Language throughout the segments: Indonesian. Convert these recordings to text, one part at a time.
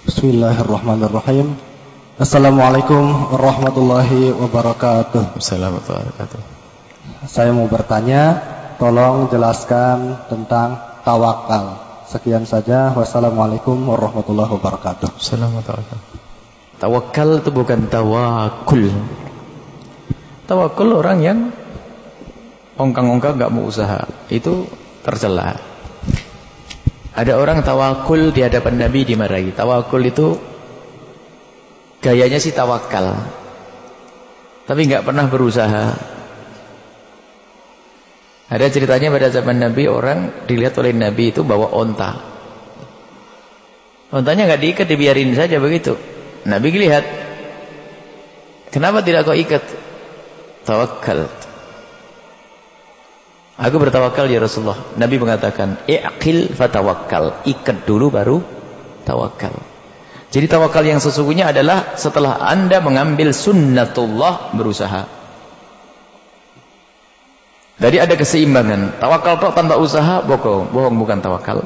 Bismillahirrahmanirrahim. Assalamualaikum warahmatullahi wabarakatuh. Assalamualaikum warahmatullahi wabarakatuh. Saya mau bertanya, tolong jelaskan tentang tawakal. Sekian saja. Wassalamualaikum warahmatullahi wabarakatuh. Assalamualaikum warahmatullahi wabarakatuh. Tawakal itu bukan tawakul. Tawakul orang yang ongkang-ongkang gak mau usaha, itu tercela. Ada orang tawakul di hadapan Nabi dimarahi. Tawakul itu gayanya sih tawakal, tapi nggak pernah berusaha. Ada ceritanya pada zaman Nabi, orang dilihat oleh Nabi itu bawa onta. Ontanya nggak diikat, dibiarin saja begitu. Nabi lihat, kenapa tidak kau ikat? Tawakal. Aku bertawakal ya Rasulullah. Nabi mengatakan, i'qil fatawakkal. Ikat dulu baru tawakal. Jadi tawakal yang sesungguhnya adalah setelah Anda mengambil sunnatullah, berusaha. Jadi ada keseimbangan. Tawakal tanpa usaha bohong, bukan tawakal.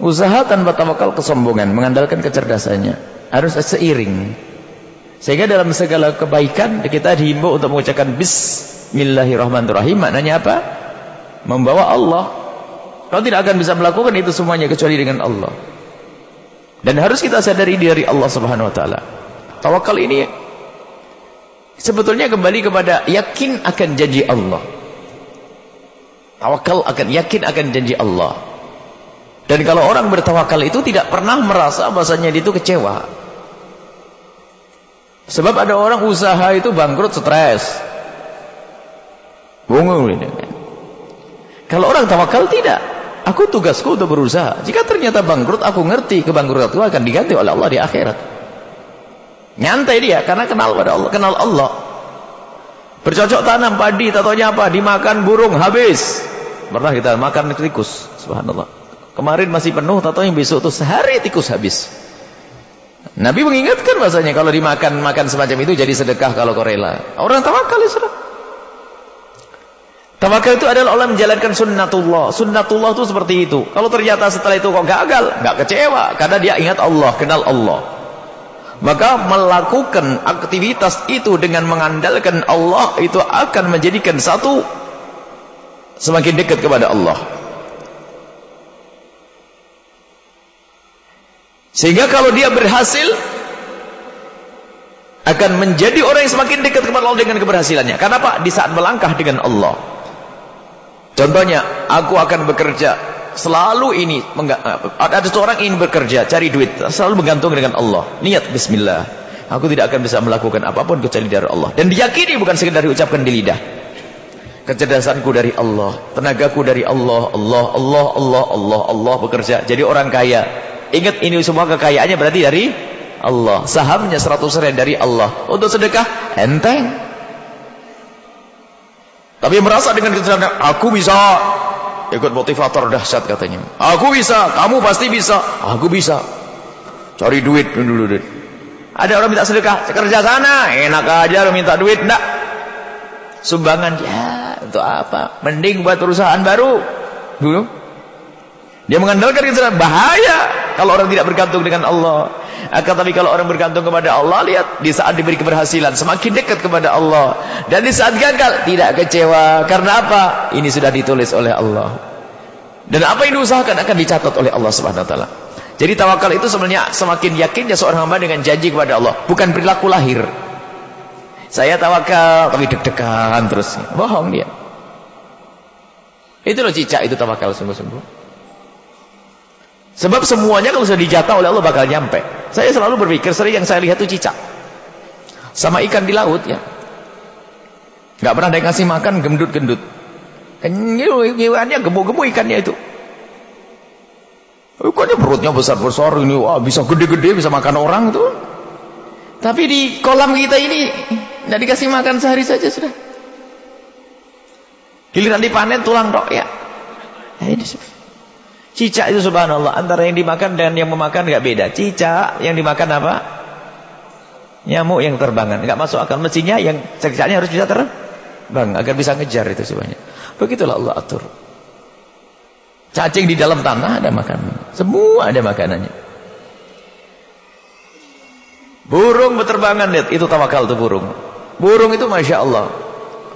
Usaha tanpa tawakal kesombongan, mengandalkan kecerdasannya. Harus seiring. Sehingga dalam segala kebaikan kita dihimbau untuk mengucapkan Bismillahirrahmanirrahim. Maknanya apa? Membawa Allah. Kau tidak akan bisa melakukan itu semuanya kecuali dengan Allah. Dan harus kita sadari dari Allah Subhanahu wa taala. Tawakal ini sebetulnya kembali kepada yakin akan janji Allah. Tawakal akan yakin akan janji Allah. Dan kalau orang bertawakal itu tidak pernah merasa bahasanya dia itu kecewa. Sebab ada orang usaha itu bangkrut, stres. Bingung ini. Kalau orang tawakal tidak. Aku tugasku untuk berusaha. Jika ternyata bangkrut, aku ngerti kebangkrutanku akan diganti oleh Allah di akhirat. Nyantai dia karena kenal pada Allah, kenal Allah. Bercocok tanam padi, tatonya apa? Dimakan burung habis. Pernah kita makan tikus, subhanallah. Kemarin masih penuh, tatonya besok tuh sehari tikus habis. Nabi mengingatkan bahasanya kalau dimakan semacam itu jadi sedekah kalau kau rela. Orang tawakal ya sudah. Tawakal itu adalah orang menjalankan sunnatullah. Sunnatullah itu seperti itu. Kalau ternyata setelah itu kok gagal, nggak kecewa karena dia ingat Allah, kenal Allah. Maka melakukan aktivitas itu dengan mengandalkan Allah itu akan menjadikan satu semakin dekat kepada Allah. Sehingga kalau dia berhasil akan menjadi orang yang semakin dekat kepada Allah dengan keberhasilannya. Kenapa? Di saat melangkah dengan Allah. Contohnya, aku akan bekerja selalu ini. Ada seorang ingin bekerja, cari duit, selalu bergantung dengan Allah. Niat Bismillah. Aku tidak akan bisa melakukan apapun kecuali dari Allah. Dan diyakini bukan sekedar diucapkan di lidah. Kecerdasanku dari Allah, tenagaku dari Allah, Allah bekerja. Jadi orang kaya. Ingat ini semua kekayaannya berarti dari Allah. Sahamnya 100% dari Allah. Untuk sedekah enteng. Tapi merasa dengan kecerdasan, aku bisa. Ikut motivator dahsyat katanya. Aku bisa, kamu pasti bisa. Aku bisa. Cari duit dulu. Ada orang minta sedekah, kerja sana, enak aja orang minta duit, enggak. Sumbangan ya, untuk apa? Mending buat perusahaan baru. Dulu. Dia mengandalkan kecerdasan, bahaya kalau orang tidak bergantung dengan Allah. Tapi kalau orang bergantung kepada Allah, lihat di saat diberi keberhasilan semakin dekat kepada Allah, dan di saat gagal tidak kecewa. Karena apa? Ini sudah ditulis oleh Allah, dan apa yang diusahakan akan dicatat oleh Allah Subhanahu wa taala. Jadi tawakal itu sebenarnya semakin yakinnya seorang hamba dengan janji kepada Allah, bukan perilaku lahir. Saya tawakal tapi deg-degan terus, bohong dia. Itu loh cicak, itu tawakal sungguh-sungguh. Sebab semuanya kalau sudah dijatah oleh Allah bakal nyampe. Saya selalu berpikir, sering yang saya lihat itu cicak sama ikan di laut ya. Gak pernah ada yang ngasih makan, gendut-gendut. Ikannya gemuk-gemuk ikannya itu. Ikannya perutnya besar-besar ini, wah bisa gede-gede, bisa makan orang itu. Tapi di kolam kita ini nggak dikasih makan sehari saja sudah. Giliran dipanen tulang dok ya. Nah, ini cicak itu subhanallah, antara yang dimakan dan yang memakan nggak beda. Cicak yang dimakan apa? Nyamuk yang terbangan, nggak masuk akal. Mestinya yang cicaknya harus bisa terbang agar bisa ngejar itu semuanya. Begitulah Allah atur. Cacing di dalam tanah ada makanan, semua ada makanannya. Burung berterbangan, lihat, itu tawakal tuh burung. Burung itu Masya Allah.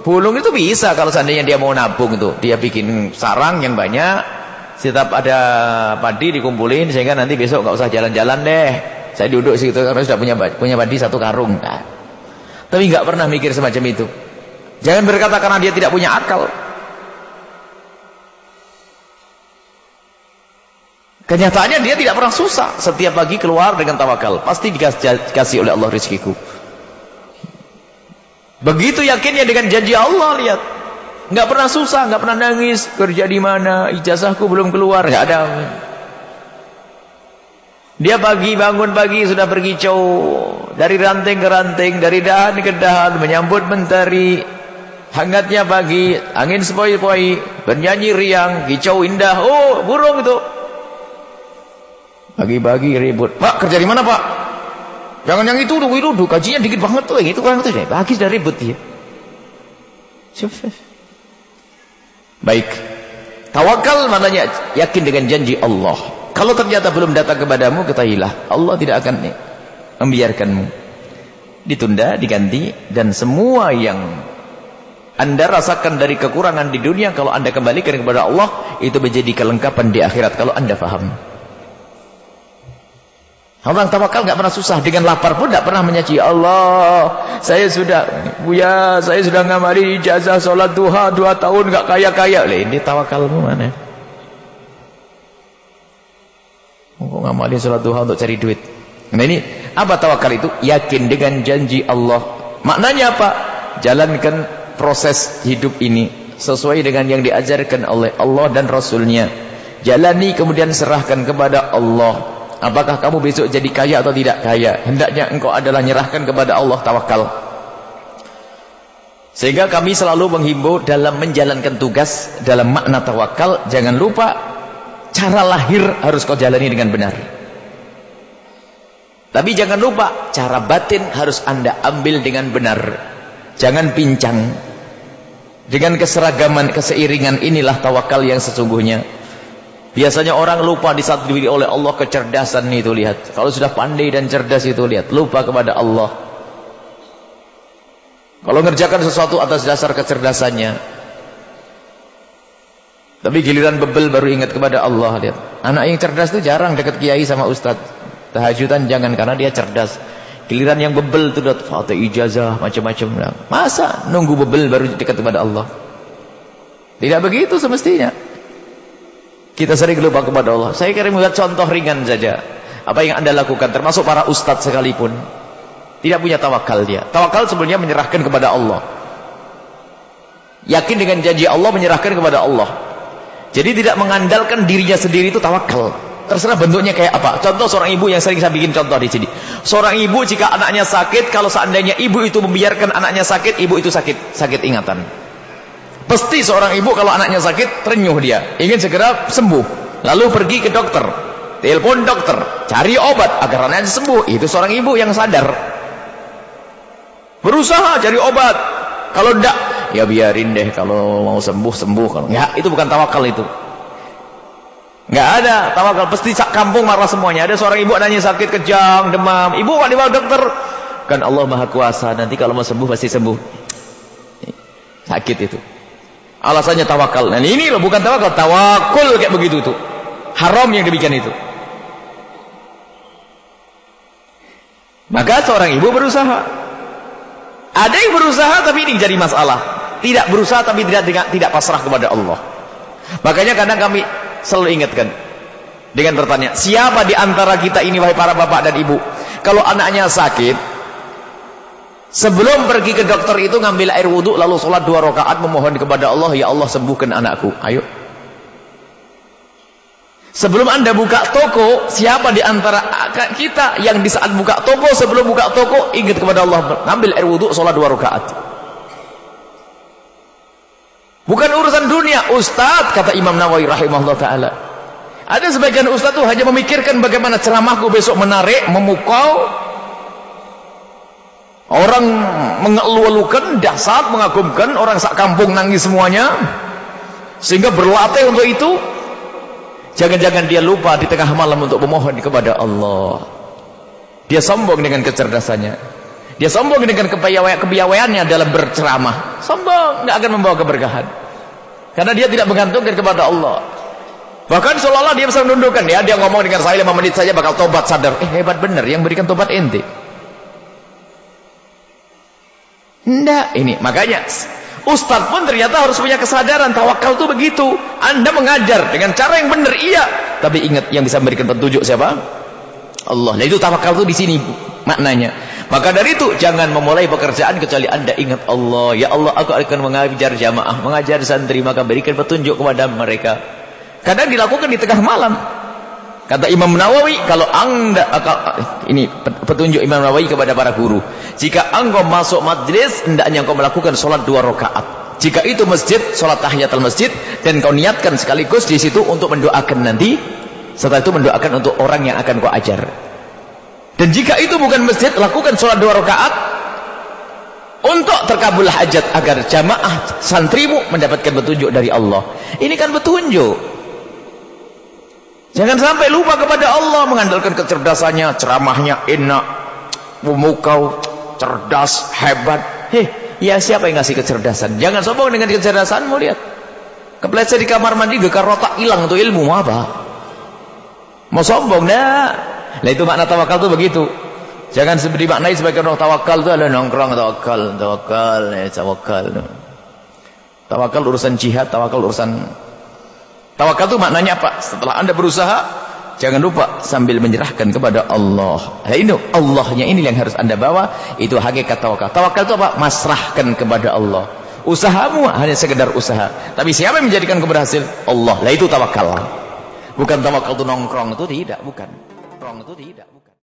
Burung itu bisa kalau seandainya dia mau nabung itu. Dia bikin sarang yang banyak. Setiap ada padi dikumpulin sehingga nanti besok nggak usah jalan-jalan deh. Saya duduk situ karena sudah punya padi 1 karung. Nah, tapi nggak pernah mikir semacam itu. Jangan berkata karena dia tidak punya akal. Kenyataannya dia tidak pernah susah. Setiap pagi keluar dengan tawakal. Pasti dikasih oleh Allah rezekiku. Begitu yakinnya dengan janji Allah, lihat. Nggak pernah susah, nggak pernah nangis. Kerja di mana? Ijazahku belum keluar. Nggak ada. Dia pagi bangun pagi sudah berkicau. Dari ranting ke ranting, dari dahan ke dahan, menyambut mentari. Hangatnya pagi, angin sepoi-poi, bernyanyi riang, kicau indah. Oh, burung itu. Pagi-pagi ribut. Pak, kerja di mana, Pak? Jangan yang itu dulu, gajinya dikit banget tuh, yang itu kurang tuh deh. Pagi sudah ribut dia. Baik. Tawakal maknanya yakin dengan janji Allah. Kalau ternyata belum datang kepadamu, ketahuilah Allah tidak akan membiarkanmu. Ditunda, diganti, dan semua yang Anda rasakan dari kekurangan di dunia, kalau Anda kembalikan kepada Allah, itu menjadi kelengkapan di akhirat kalau Anda paham. Orang tawakal nggak pernah susah, dengan lapar pun nggak pernah menyaji Allah. Saya sudah ngamali ijazah sholat duha 2 tahun nggak kaya-kaya. Ini tawakalmu mana? Kok ngamali sholat duha untuk cari duit? Nah ini apa tawakal itu? Yakin dengan janji Allah. Maknanya apa? Jalankan proses hidup ini sesuai dengan yang diajarkan oleh Allah dan Rasulnya. Jalani kemudian serahkan kepada Allah. Apakah kamu besok jadi kaya atau tidak kaya? Hendaknya engkau adalah nyerahkan kepada Allah, tawakal. Sehingga kami selalu menghimbau dalam menjalankan tugas, dalam makna tawakal, jangan lupa cara lahir harus kau jalani dengan benar. Tapi jangan lupa cara batin harus Anda ambil dengan benar. Jangan pincang. Dengan keseragaman, keseiringan, inilah tawakal yang sesungguhnya. Biasanya orang lupa di saat diberi oleh Allah kecerdasan itu, lihat. Kalau sudah pandai dan cerdas itu, lihat, lupa kepada Allah. Kalau ngerjakan sesuatu atas dasar kecerdasannya. Tapi giliran bebel baru ingat kepada Allah, lihat. Anak yang cerdas itu jarang dekat kiai sama ustaz. Tahajudan jangan karena dia cerdas. Giliran yang bebel itu dapat foto ijazah macam-macam. Masa nunggu bebel baru dekat kepada Allah? Tidak begitu semestinya. Kita sering lupa kepada Allah. Saya kira melihat contoh ringan saja. Apa yang Anda lakukan, termasuk para ustadz sekalipun, tidak punya tawakal dia. Tawakal sebenarnya menyerahkan kepada Allah. Yakin dengan janji Allah, menyerahkan kepada Allah. Jadi tidak mengandalkan dirinya sendiri, itu tawakal. Terserah bentuknya kayak apa. Contoh seorang ibu yang sering saya bikin contoh di sini. Seorang ibu jika anaknya sakit, kalau seandainya ibu itu membiarkan anaknya sakit, ibu itu sakit ingatan. Pasti seorang ibu kalau anaknya sakit, terenyuh dia, ingin segera sembuh, lalu pergi ke dokter, telepon dokter, cari obat agar anaknya sembuh. Itu seorang ibu yang sadar, berusaha cari obat. Kalau enggak, ya biarin deh, kalau mau sembuh. Kalau enggak, itu bukan tawakal itu. Enggak ada tawakal, pasti kampung marah semuanya. Ada seorang ibu anaknya sakit, kejang, demam, ibu kok dibawa dokter? Kan Allah Maha Kuasa, nanti kalau mau sembuh pasti sembuh. Sakit itu. Alasannya tawakal. Nah ini loh, bukan tawakal, tawakul kayak begitu tuh. Haram yang demikian itu. Maka seorang ibu berusaha. Ada yang berusaha tapi ini jadi masalah. Tidak berusaha tapi tidak pasrah kepada Allah. Makanya kadang kami selalu ingatkan dengan bertanya, siapa di antara kita ini wahai para bapak dan ibu, kalau anaknya sakit, sebelum pergi ke dokter itu ngambil air wudhu lalu sholat 2 rakaat memohon kepada Allah, ya Allah sembuhkan anakku. Ayo. Sebelum Anda buka toko, siapa di antara kita yang di saat buka toko, sebelum buka toko ingat kepada Allah, ngambil air wudhu sholat 2 rakaat. Bukan urusan dunia. Ustaz, kata Imam Nawawi rahimahullah ta'ala, ada sebagian ustaz itu hanya memikirkan bagaimana ceramahku besok menarik, memukau orang, mengeluh-elukan, dahsyat, mengagumkan, orang sak kampung nangis semuanya, sehingga berlatih untuk itu. Jangan-jangan dia lupa di tengah malam untuk memohon kepada Allah. Dia sombong dengan kecerdasannya. Dia sombong dengan kepiawaiannya dalam berceramah. Sombong, nggak akan membawa keberkahan. Karena dia tidak menggantungkan kepada Allah. Bahkan seolah-olah dia bisa menundukkan. Dia ngomong dengan saya 5 menit saja bakal tobat, sadar. Hebat benar, yang berikan tobat ente. Enggak, ini makanya ustaz pun ternyata harus punya kesadaran. Tawakal itu begitu. Anda mengajar dengan cara yang benar, iya. Tapi ingat, yang bisa memberikan petunjuk siapa? Allah. Nah, itu tawakal itu di sini maknanya. Maka dari itu jangan memulai pekerjaan kecuali Anda ingat Allah. Ya Allah, aku akan mengajar jamaah, mengajar santri, maka berikan petunjuk kepada mereka. Kadang dilakukan di tengah malam. Kata Imam Nawawi, kalau Anda ini petunjuk Imam Nawawi kepada para guru. Jika engkau masuk majlis, hendaknya engkau melakukan sholat 2 rakaat. Jika itu masjid, sholat tahiyatul masjid, dan kau niatkan sekaligus di situ untuk mendoakan nanti. Setelah itu mendoakan untuk orang yang akan kau ajar. Dan jika itu bukan masjid, lakukan sholat 2 rakaat untuk terkabullah hajat agar jamaah santrimu mendapatkan petunjuk dari Allah. Ini kan petunjuk. Jangan sampai lupa kepada Allah, mengandalkan kecerdasannya, ceramahnya enak, memukau, cerdas, hebat. Ya siapa yang ngasih kecerdasan? Jangan sombong dengan kecerdasanmu, lihat. Kepleset di kamar mandi, gekar rotak, hilang tuh ilmu apa? Mau sombong, nah. Nah itu makna tawakal itu begitu. Jangan dimaknai sebagai orang tawakal itu adalah nongkrong, tawakal. Tawakal urusan jihad, tawakal itu maknanya apa? Setelah Anda berusaha, jangan lupa sambil menyerahkan kepada Allah. Nah ini Allahnya ini yang harus Anda bawa. Itu hakikat tawakal. Tawakal itu apa? Masrahkan kepada Allah. Usahamu hanya sekedar usaha, tapi siapa yang menjadikan keberhasilan? Allah. Nah itu tawakal. Bukan tawakal itu nongkrong, itu tidak, bukan. Nongkrong itu tidak.